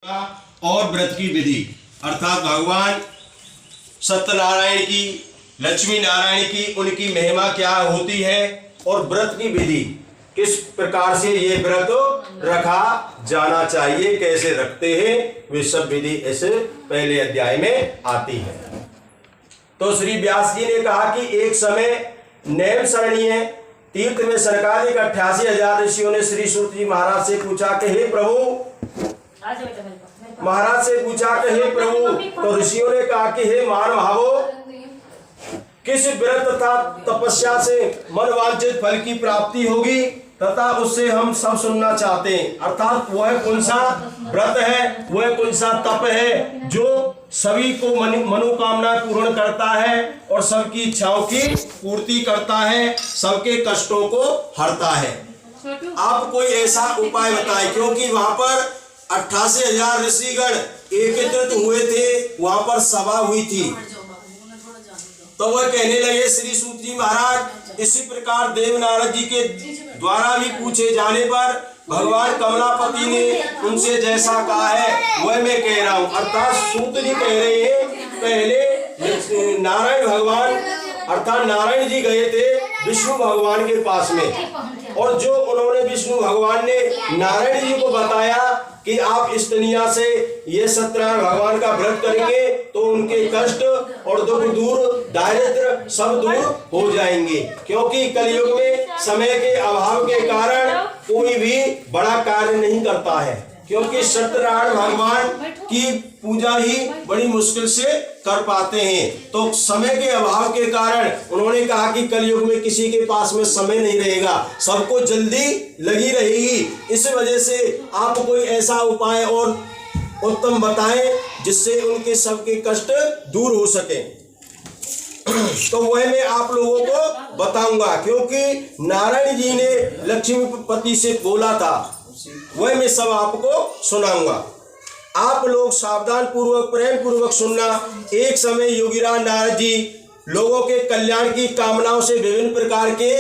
और व्रत की विधि अर्थात भगवान सत्यनारायण की, लक्ष्मी नारायण की, उनकी महिमा क्या होती है और व्रत की विधि किस प्रकार से ये व्रत रखा जाना चाहिए, कैसे रखते हैं, वे सब विधि इस पहले अध्याय में आती है। तो श्री व्यास जी ने कहा कि एक समय नैम शरणीय तीर्थ में सनकादिक 88,000 ऋषियों ने श्री सूत जी महाराज से पूछा कि हे प्रभु, तो ऋषियों ने कहा कि हे महानुभावो, किस व्रत तथा तपस्या से मनवांछित फल की प्राप्ति होगी तथा उससे हम सब सुनना चाहते हैं। अर्थात वह कौन सा व्रत है, वह कौन सा तप है जो सभी को मनोकामना पूर्ण करता है और सबकी इच्छाओं की पूर्ति करता है, सबके कष्टों को हरता है। आप कोई ऐसा उपाय बताएं, क्योंकि वहां पर 88,000 ऋषिगण एकत्रित हुए थे, वहां पर सभा हुई थी। तो वह कहने लगे श्री सूत जी महाराज, इसी प्रकार देव नारद जी के द्वारा भी पूछे जाने पर भगवान कमलापति ने उनसे जैसा कहा है वह मैं कह रहा हूँ। अर्थात सूत जी कह रहे हैं, पहले नारायण भगवान अर्थात नारायण जी गए थे विष्णु भगवान के पास में, और जो उन्होंने विष्णु भगवान ने नारायण जी को बताया कि आप इस दुनिया से ये सत्यनारायण भगवान का व्रत करेंगे तो उनके कष्ट और दुख दूर, दारिद्र सब दूर हो जाएंगे। क्योंकि कलयुग में समय के अभाव के कारण कोई भी बड़ा कार्य नहीं करता है, क्योंकि सत्यनारायण भगवान की पूजा ही बड़ी मुश्किल से कर पाते हैं। तो समय के अभाव के कारण उन्होंने कहा कि कलयुग में किसी के पास में समय नहीं रहेगा, सबको जल्दी लगी रहेगी। इस वजह से आप कोई ऐसा उपाय और उत्तम बताएं जिससे उनके सबके कष्ट दूर हो सके। तो वह मैं आप लोगों को बताऊंगा, क्योंकि नारायण जी ने लक्ष्मीपति से बोला था, वह मैं सब आपको सुनाऊंगा। आप लोग सावधान पूर्वक प्रेम पूर्वक सुनना। एक समय योगीराज नारद जी लोगों के कल्याण की कामनाओं से विभिन्न प्रकार के